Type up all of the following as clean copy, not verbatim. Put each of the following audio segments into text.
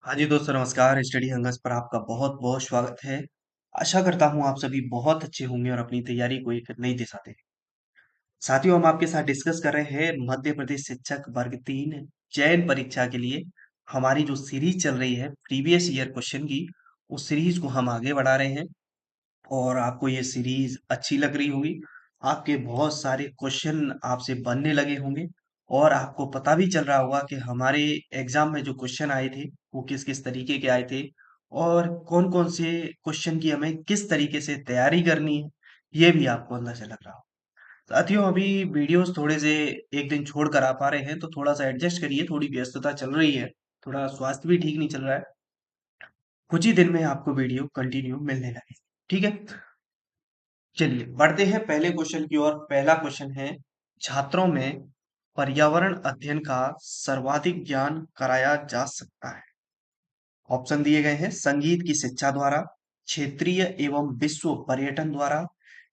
हाँ जी दोस्तों नमस्कार। स्टडी हंगर्स पर आपका बहुत बहुत स्वागत है। आशा करता हूँ आप सभी बहुत अच्छे होंगे और अपनी तैयारी को एक नई दिशा दें। साथियों, हम आपके साथ डिस्कस कर रहे हैं मध्य प्रदेश शिक्षक वर्ग 3 चयन परीक्षा के लिए हमारी जो सीरीज चल रही है प्रीवियस ईयर क्वेश्चन की, उस सीरीज को हम आगे बढ़ा रहे हैं और आपको ये सीरीज अच्छी लग रही होगी। आपके बहुत सारे क्वेश्चन आपसे बनने लगे होंगे और आपको पता भी चल रहा होगा कि हमारे एग्जाम में जो क्वेश्चन आए थे वो किस किस तरीके के आए थे और कौन कौन से क्वेश्चन की हमें किस तरीके से तैयारी करनी है, ये भी आपको अंदाजा लग रहा हो। साथियों, अभी वीडियोस थोड़े से एक दिन छोड़ कर आ पा रहे हैं तो थोड़ा सा एडजस्ट करिए, थोड़ी व्यस्तता चल रही है, थोड़ा स्वास्थ्य भी ठीक नहीं चल रहा है। कुछ ही दिन में आपको वीडियो कंटिन्यू मिलने लगे, ठीक है। चलिए बढ़ते हैं पहले क्वेश्चन की ओर। पहला क्वेश्चन है, छात्रों में पर्यावरण अध्ययन का सर्वाधिक ज्ञान कराया जा सकता है। ऑप्शन दिए गए हैं, संगीत की शिक्षा द्वारा, क्षेत्रीय एवं विश्व पर्यटन द्वारा,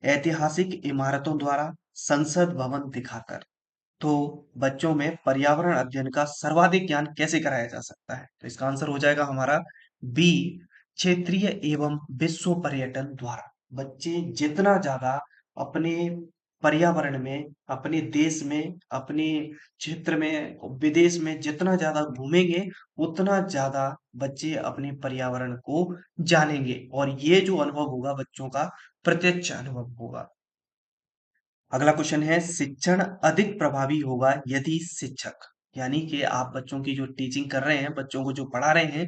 ऐतिहासिक इमारतों द्वारा, संसद भवन दिखाकर। तो बच्चों में पर्यावरण अध्ययन का सर्वाधिक ज्ञान कैसे कराया जा सकता है? तो इसका आंसर हो जाएगा हमारा बी, क्षेत्रीय एवं विश्व पर्यटन द्वारा। बच्चे जितना ज्यादा अपने पर्यावरण में, अपने देश में, अपने क्षेत्र में, विदेश में जितना ज्यादा घूमेंगे उतना ज्यादा बच्चे अपने पर्यावरण को जानेंगे और ये जो अनुभव होगा बच्चों का प्रत्यक्ष अनुभव होगा। अगला क्वेश्चन है, शिक्षण अधिक प्रभावी होगा यदि शिक्षक, यानी कि आप बच्चों की जो टीचिंग कर रहे हैं, बच्चों को जो पढ़ा रहे हैं,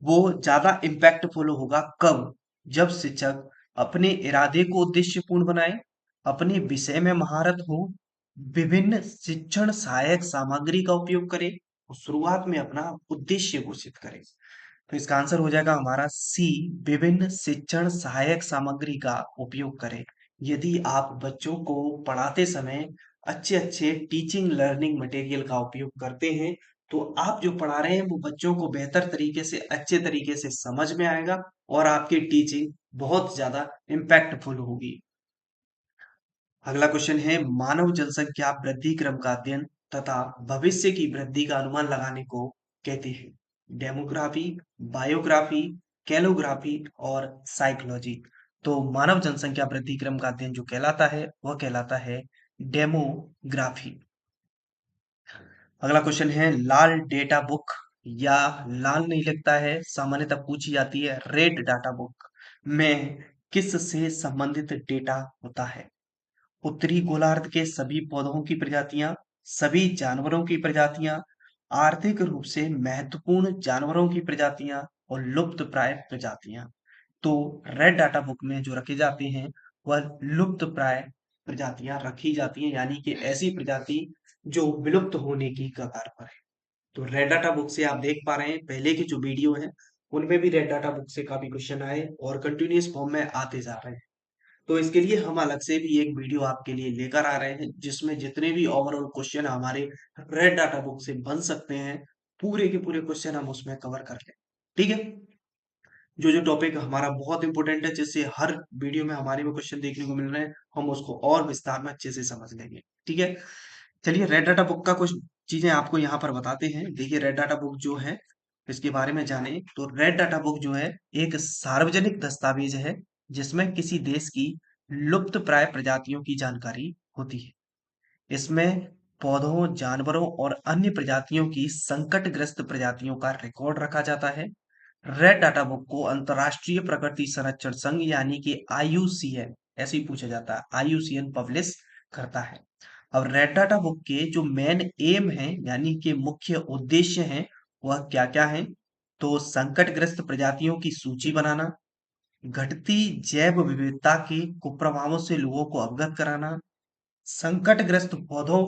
वो ज्यादा इम्पैक्टफुल होगा कब? जब शिक्षक अपने इरादे को उद्देश्यपूर्ण बनाए, अपने विषय में महारत हो, विभिन्न शिक्षण सहायक सामग्री का उपयोग करे और शुरुआत में अपना उद्देश्य घोषित करे। तो इसका आंसर हो जाएगा हमारा सी, विभिन्न शिक्षण सहायक सामग्री का उपयोग करें। यदि आप बच्चों को पढ़ाते समय अच्छे अच्छे टीचिंग लर्निंग मटेरियल का उपयोग करते हैं तो आप जो पढ़ा रहे हैं वो बच्चों को बेहतर तरीके से, अच्छे तरीके से समझ में आएगा और आपकी टीचिंग बहुत ज्यादा इम्पैक्टफुल होगी। अगला क्वेश्चन है, मानव जनसंख्या वृद्धि क्रम का अध्ययन तथा भविष्य की वृद्धि का अनुमान लगाने को कहते हैं। डेमोग्राफी, बायोग्राफी, कैलोग्राफी और साइकोलॉजी। तो मानव जनसंख्या वृद्धि क्रम का अध्ययन जो कहलाता है वह कहलाता है डेमोग्राफी। अगला क्वेश्चन है, लाल डेटा बुक या लाल नहीं लिखता है, सामान्यतः पूछी जाती है रेड डाटा बुक में किस से संबंधित डेटा होता है? उत्तरी गोलार्ध के सभी पौधों की प्रजातियां, सभी जानवरों की प्रजातियां, आर्थिक रूप से महत्वपूर्ण जानवरों की प्रजातियां और लुप्त प्राय प्रजातियां। तो रेड डाटा बुक में जो रखे जाते हैं वह लुप्त प्राय प्रजातियां रखी जाती हैं, यानी कि ऐसी प्रजाति जो विलुप्त होने की कगार पर है। तो रेड डाटा बुक से आप देख पा रहे हैं पहले की जो वीडियो है उनमें भी रेड डाटा बुक से काफी क्वेश्चन आए और कंटिन्यूअस फॉर्म में आते जा रहे हैं। तो इसके लिए हम अलग से भी एक वीडियो आपके लिए लेकर आ रहे हैं जिसमें जितने भी ओवरऑल क्वेश्चन हमारे रेड डाटा बुक से बन सकते हैं पूरे के पूरे क्वेश्चन हम उसमें कवर कर लें। ठीक है, जो जो टॉपिक हमारा बहुत इंपॉर्टेंट है जिससे हर वीडियो में हमारे में क्वेश्चन देखने को मिल रहे हैं हम उसको और विस्तार में अच्छे से समझ लेंगे। ठीक है, चलिए रेड डाटा बुक का कुछ चीजें आपको यहाँ पर बताते हैं। देखिए रेड डाटा बुक जो है इसके बारे में जाने तो रेड डाटा बुक जो है एक सार्वजनिक दस्तावेज है जिसमें किसी देश की लुप्त प्राय प्रजातियों की जानकारी होती है। इसमें पौधों, जानवरों और अन्य प्रजातियों की संकटग्रस्त प्रजातियों का रिकॉर्ड रखा जाता है। रेड डाटा बुक को अंतरराष्ट्रीय प्रकृति संरक्षण संघ यानी कि आईयूसीएन, ऐसे ही पूछा जाता है, आईयूसीएन पब्लिश करता है। अब रेड डाटा बुक के जो मेन एम है यानी कि मुख्य उद्देश्य हैं वह क्या क्या है? तो संकटग्रस्त प्रजातियों की सूची बनाना, घटती जैव विविधता के कुप्रभावों से लोगों को अवगत कराना, संकटग्रस्त पौधों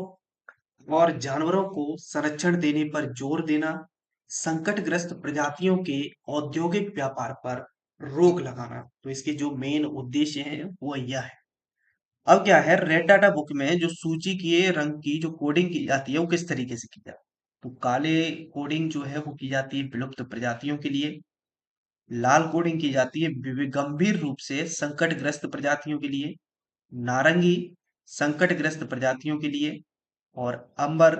और जानवरों को संरक्षण देने पर जोर देना, संकटग्रस्त प्रजातियों के औद्योगिक व्यापार पर रोक लगाना। तो इसके जो मेन उद्देश्य हैं वो यह है। अब क्या है, रेड डाटा बुक में जो सूची के रंग की जो कोडिंग की जाती है वो किस तरीके से की जाती है? तो काले कोडिंग जो है वो की जाती है विलुप्त प्रजातियों के लिए, लाल कोडिंग की जाती है गंभीर रूप से संकटग्रस्त प्रजातियों के लिए, नारंगी संकटग्रस्त प्रजातियों के लिए और अंबर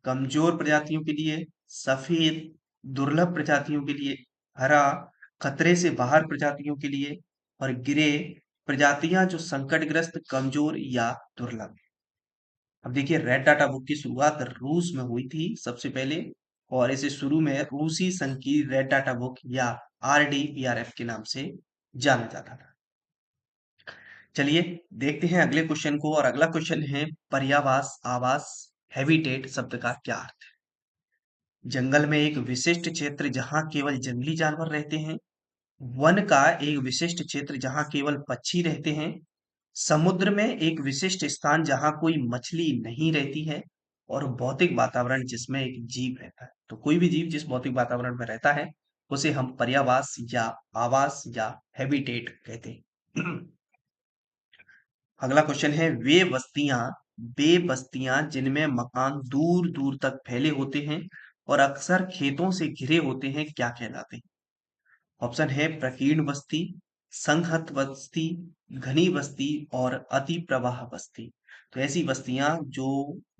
कमजोर प्रजातियों के लिए, सफेद दुर्लभ प्रजातियों के लिए, हरा खतरे से बाहर प्रजातियों के लिए, और ग्रे प्रजातियां जो संकटग्रस्त, कमजोर या दुर्लभ। अब देखिए, रेड डाटा बुक की शुरुआत रूस में हुई थी सबसे पहले, और इसे शुरू में रूसी संघ की रेड डाटा बुक या RDPRF के नाम से जाना जाता था। चलिए देखते हैं अगले क्वेश्चन को, और अगला क्वेश्चन है पर्यावास, आवास, हैबिटेट शब्द का क्या अर्थ है? जंगल में एक विशिष्ट क्षेत्र जहां केवल जंगली जानवर रहते हैं। वन का एक विशिष्ट क्षेत्र जहां केवल पक्षी रहते हैं। समुद्र में एक विशिष्ट स्थान जहां कोई मछली नहीं रहती है। और भौतिक वातावरण जिसमें एक जीव रहता है। तो कोई भी जीव जिस भौतिक वातावरण में रहता है उसे हम पर्यावास या आवास या हैबिटेट कहते हैं। अगला क्वेश्चन है, वे बस्तियां जिनमें मकान दूर दूर तक फैले होते हैं और अक्सर खेतों से घिरे होते हैं, क्या कहलाते हैं? ऑप्शन है प्रकीर्ण बस्ती, संहत बस्ती, घनी बस्ती और अति प्रवाह बस्ती। तो ऐसी बस्तियां जो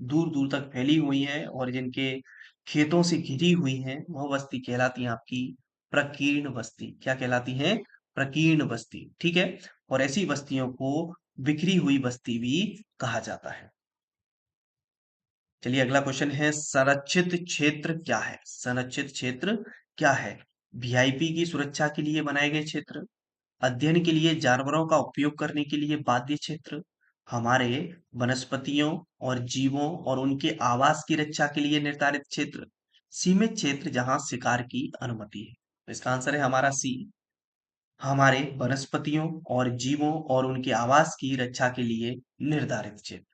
दूर दूर तक फैली हुई हैं और जिनके खेतों से घिरी हुई हैं, वह बस्ती कहलाती है आपकी प्रकीर्ण बस्ती। क्या कहलाती है? प्रकीर्ण बस्ती। ठीक है। और ऐसी बस्तियों को बिखरी हुई बस्ती भी कहा जाता है। चलिए अगला क्वेश्चन है, संरक्षित क्षेत्र क्या है? संरक्षित क्षेत्र क्या है? VIP की सुरक्षा के लिए बनाए गए क्षेत्र, अध्ययन के लिए जानवरों का उपयोग करने के लिए बाध्य क्षेत्र, हमारे वनस्पतियों और जीवों और उनके आवास की रक्षा के लिए निर्धारित क्षेत्र, सीमित क्षेत्र जहां शिकार की अनुमति है। तो इसका आंसर है हमारा सी, हमारे वनस्पतियों और जीवों और उनके आवास की रक्षा के लिए निर्धारित क्षेत्र।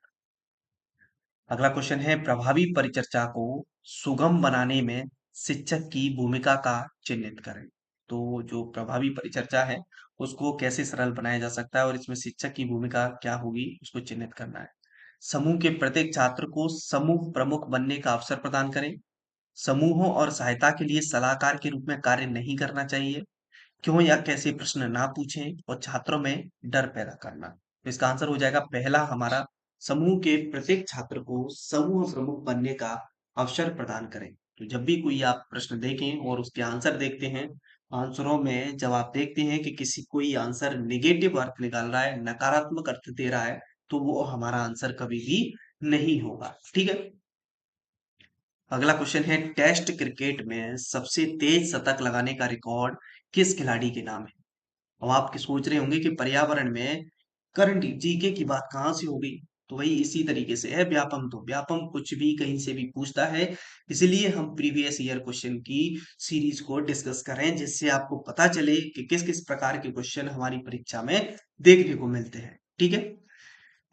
अगला क्वेश्चन है, प्रभावी परिचर्चा को सुगम बनाने में शिक्षक की भूमिका का चिन्हित करें। तो जो प्रभावी परिचर्चा है उसको कैसे सरल बनाया जा सकता है और इसमें शिक्षक की भूमिका क्या होगी उसको चिन्हित करना है। समूह के प्रत्येक छात्र को समूह प्रमुख बनने का अवसर प्रदान करें। समूहों और सहायता के लिए सलाहकार के रूप में कार्य नहीं करना चाहिए। क्यों या कैसे प्रश्न ना पूछें और छात्रों में डर पैदा करना। तो इसका आंसर हो जाएगा पहला हमारा, समूह के प्रत्येक छात्र को समूह प्रमुख बनने का अवसर प्रदान करें। तो जब भी कोई आप प्रश्न देखें और उसके आंसर देखते हैं, आंसरों में जब आप देखते हैं कि किसी कोई आंसर नेगेटिव अर्थ निकाल रहा है, नकारात्मक अर्थ दे रहा है, तो वो हमारा आंसर कभी भी नहीं होगा। ठीक है। अगला क्वेश्चन है, टेस्ट क्रिकेट में सबसे तेज शतक लगाने का रिकॉर्ड किस खिलाड़ी के नाम है? अब आप सोच रहे होंगे कि पर्यावरण में करंट जीके की बात कहाँ से हो गई। तो वही इसी तरीके से है व्यापम। तो व्यापम कुछ भी कहीं से भी पूछता है, इसलिए हम प्रीवियस ईयर क्वेश्चन की सीरीज को डिस्कस करें, जिससे आपको पता चले कि किस किस प्रकार के क्वेश्चन हमारी परीक्षा में देखने को मिलते हैं। ठीक है।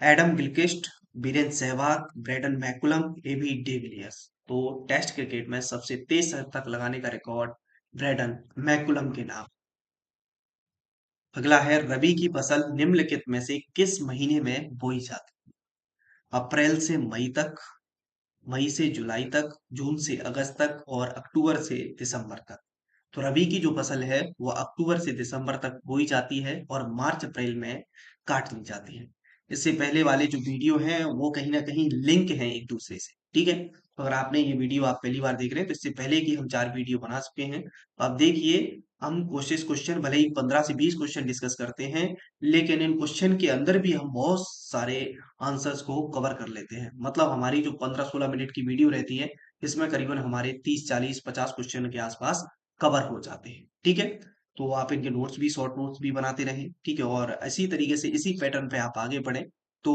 एडम गिलक्रिस्ट, बीरेन Sehwag, Brendon McCullum, AB de Villiers. तो टेस्ट क्रिकेट में सबसे तेज शतक लगाने का रिकॉर्ड ब्रेडन मैकुलम के नाम। अगला है, रबी की फसल निम्नलिखित में से किस महीने में बोई जाती है? अप्रैल से मई तक, मई से जुलाई तक, जून से अगस्त तक और अक्टूबर से दिसंबर तक। तो रबी की जो फसल है वो अक्टूबर से दिसंबर तक बोई जाती है और मार्च अप्रैल में काट ली जाती है। इससे पहले वाले जो वीडियो हैं वो कहीं ना कहीं लिंक हैं एक दूसरे से। ठीक है। तो अगर आपने ये वीडियो आप पहली बार देख रहे हैं तो इससे पहले की हम 4 वीडियो बना चुके हैं, तो आप देखिए। हम कोशिश क्वेश्चन भले ही 15 से 20 क्वेश्चन डिस्कस करते हैं, लेकिन इन क्वेश्चन के अंदर भी हम बहुत सारे आंसर्स को कवर कर लेते हैं। मतलब हमारी जो 15-16 मिनट की वीडियो रहती है, इसमें करीबन हमारे 30-40-50 क्वेश्चन के आसपास कवर हो जाते हैं। ठीक है। तो आप इनके नोट्स भी, शॉर्ट नोट्स भी बनाते रहें। ठीक है। और इसी तरीके से इसी पैटर्न पे आप आगे बढ़ें, तो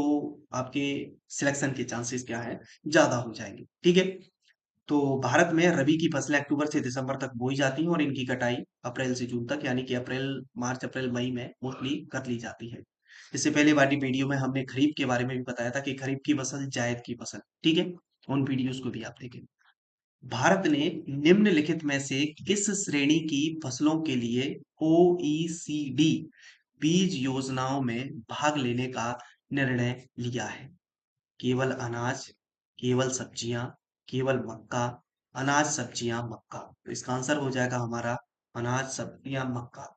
आपके सिलेक्शन के चांसेस क्या है, ज्यादा हो जाएंगे। ठीक है। तो भारत में रबी की फसलें अक्टूबर से दिसंबर तक बोई जाती हैं और इनकी कटाई अप्रैल से जून तक, यानी कि अप्रैल, मार्च अप्रैल मई में मोस्टली कर ली जाती है। इससे पहले वाली वीडियो में हमने खरीफ के बारे में भी बताया था कि खरीफ की फसल, जायद की फसल। ठीक है। उन वीडियोस को भी आप देखें। भारत ने निम्नलिखित में से किस श्रेणी की फसलों के लिए OECD बीज योजनाओं में भाग लेने का निर्णय लिया है? केवल अनाज, केवल सब्जियां, केवल मक्का, अनाज सब्जियां मक्का। तो इसका आंसर हो जाएगा हमारा अनाज सब्जियां मक्का।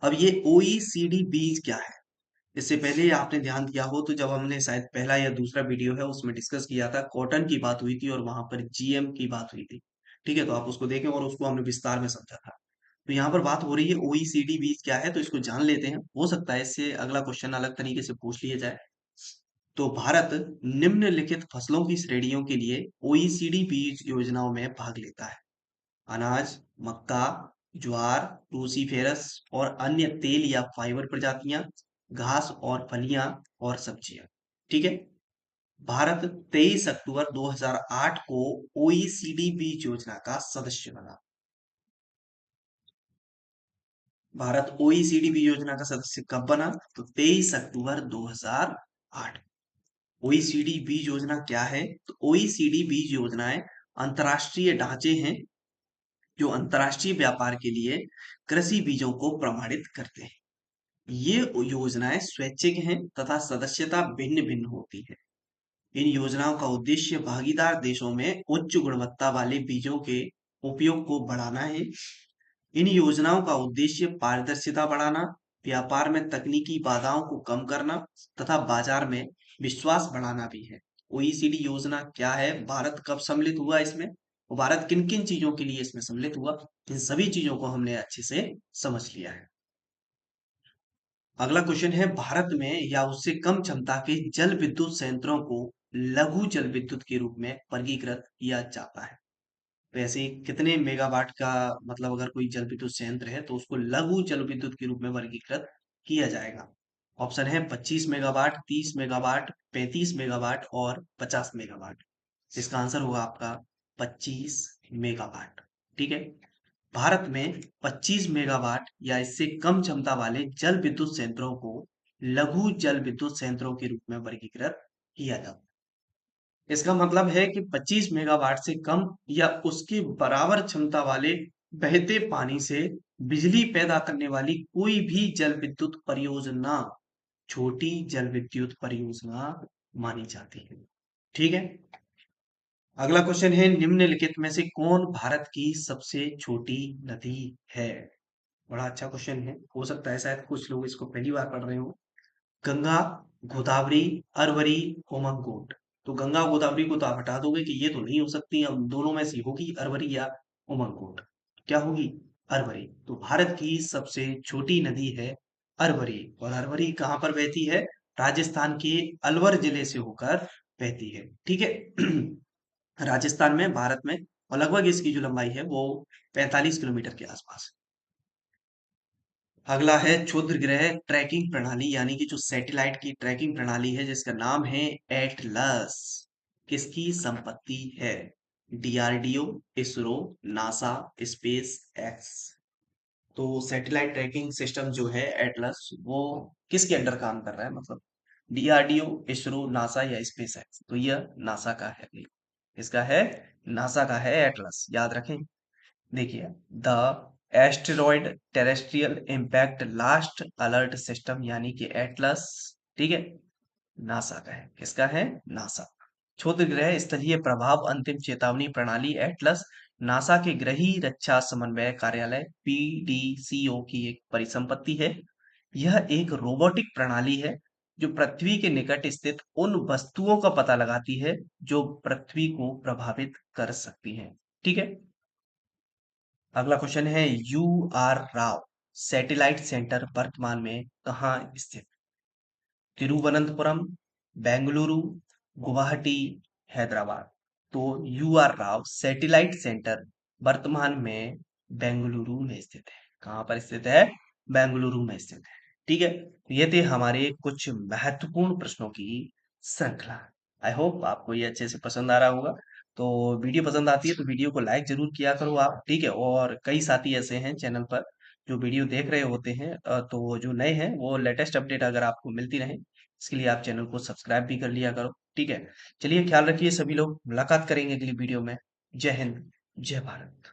अब ये OECD बीज क्या है? इससे पहले आपने ध्यान दिया हो तो जब हमने शायद पहला या दूसरा वीडियो है उसमें डिस्कस किया था, कॉटन की बात हुई थी और वहां पर GM की बात हुई थी। ठीक है, तो आप उसको देखें और उसको हमने विस्तार में समझा था। तो यहाँ पर बात हो रही है ओईसीडी बीज क्या है, तो इसको जान लेते हैं। हो सकता है इससे अगला क्वेश्चन अलग तरीके से पूछ लिया जाए। तो भारत निम्नलिखित फसलों की श्रेणियों के लिए ओईसीडी बीज योजनाओं में भाग लेता है। अनाज, मक्का, ज्वार, क्रूसीफेरस और अन्य तेल या फाइबर प्रजातियां, घास और फलियां और सब्जियां। ठीक है। भारत 23 अक्टूबर 2008 को ओईसीडी बीज योजना का सदस्य बना। भारत ओईसीडी बीज योजना का सदस्य कब बना? तो 23 अक्टूबर 2008। ओईसीडी बीज योजना क्या है? तो ओईसीडी बीज योजनाएं अंतर्राष्ट्रीय ढांचे हैं जो अंतर्राष्ट्रीय व्यापार के लिए कृषि बीजों को प्रमाणित करते हैं। ये योजनाएं स्वैच्छिक हैं तथा सदस्यता भिन्न भिन्न होती है। इन योजनाओं का उद्देश्य भागीदार देशों में उच्च गुणवत्ता वाले बीजों के उपयोग को बढ़ाना है। इन योजनाओं का उद्देश्य पारदर्शिता बढ़ाना, व्यापार में तकनीकी बाधाओं को कम करना तथा बाजार में विश्वास बढ़ाना भी है। ओईसीडी योजना क्या है? भारत कब सम्मिलित हुआ इसमें? और भारत किन किन चीजों के लिए इसमें सम्मिलित हुआ? इन सभी चीजों को हमने अच्छे से समझ लिया है। अगला क्वेश्चन है, भारत में या उससे कम क्षमता के जल विद्युत संयंत्रों को लघु जल विद्युत के रूप में वर्गीकृत किया जाता है। वैसे कितने मेगावाट का, मतलब अगर कोई जल विद्युत संयंत्र है तो उसको लघु जल विद्युत के रूप में वर्गीकृत किया जाएगा। ऑप्शन है 25 मेगावाट, 30 मेगावाट, 35 मेगावाट और 50 मेगावाट। इसका आंसर होगा आपका 25 मेगावाट। ठीक है। भारत में 25 मेगावाट या इससे कम क्षमता वाले जल विद्युत संयंत्रों को लघु जल विद्युत संयंत्रों के रूप में वर्गीकृत किया जाता है। इसका मतलब है कि 25 मेगावाट से कम या उसके बराबर क्षमता वाले बहते पानी से बिजली पैदा करने वाली कोई भी जल विद्युत परियोजना छोटी जल विद्युत परियोजना मानी जाती है। ठीक है। अगला क्वेश्चन है, निम्नलिखित में से कौन भारत की सबसे छोटी नदी है? बड़ा अच्छा क्वेश्चन है। हो सकता है शायद कुछ लोग इसको पहली बार पढ़ रहे हो। गंगा, गोदावरी, अरवरी, उमंगोट। तो गंगा गोदावरी को तो आप हटा दोगे कि ये तो नहीं हो सकती, अब दोनों में से होगी अरवरी या उमंगोट। क्या होगी? अरवरी। तो भारत की सबसे छोटी नदी है अरवरी। और अरवरी कहाँ पर बहती है? राजस्थान के अलवर जिले से होकर बहती है। ठीक है। राजस्थान में, भारत में। और लगभग इसकी जो लंबाई है वो 45 किलोमीटर के आसपास। अगला है क्षुद्र ग्रह ट्रैकिंग प्रणाली, यानी कि जो सैटेलाइट की ट्रैकिंग प्रणाली है जिसका नाम है एटलस, किसकी संपत्ति है? DRDO, ISRO, NASA, space x. तो सैटेलाइट ट्रैकिंग सिस्टम जो है एटलस, वो किसके अंडर काम कर रहा है? मतलब डीआरडीओ, इसरो, नासा या स्पेस एक्स? तो यह नासा का है। इसका है, नासा का है एटलस, याद रखें। देखिए, the asteroid terrestrial impact last alert system, यानी कि एटलस। ठीक है, नासा का है। किसका है? नासा। क्षुद्र ग्रह स्थलीय प्रभाव अंतिम चेतावनी प्रणाली एटलस नासा के गृही रक्षा समन्वय कार्यालय पीडीसीओ की एक परिसंपत्ति है। यह एक रोबोटिक प्रणाली है जो पृथ्वी के निकट स्थित उन वस्तुओं का पता लगाती है जो पृथ्वी को प्रभावित कर सकती हैं। ठीक है। अगला क्वेश्चन है, U R Rao satellite centre वर्तमान में कहाँ स्थित? तिरुवनंतपुरम, बेंगलुरु, गुवाहाटी, हैदराबाद। तो U R Rao satellite centre वर्तमान में बेंगलुरु में स्थित है। कहाँ पर स्थित है? बेंगलुरु में स्थित है। ठीक है। तो ये थे हमारे कुछ महत्वपूर्ण प्रश्नों की श्रृंखला। आई होप आपको ये अच्छे से पसंद आ रहा होगा। तो वीडियो पसंद आती है तो वीडियो को लाइक जरूर किया करो आप। ठीक है। और कई साथी ऐसे हैं चैनल पर जो वीडियो देख रहे होते हैं, तो जो नए हैं वो लेटेस्ट अपडेट अगर आपको मिलती रहे इसके लिए आप चैनल को सब्सक्राइब भी कर लिया करो। ठीक है। चलिए, ख्याल रखिए सभी लोग, मुलाकात करेंगे अगली वीडियो में। जय हिंद, जय भारत।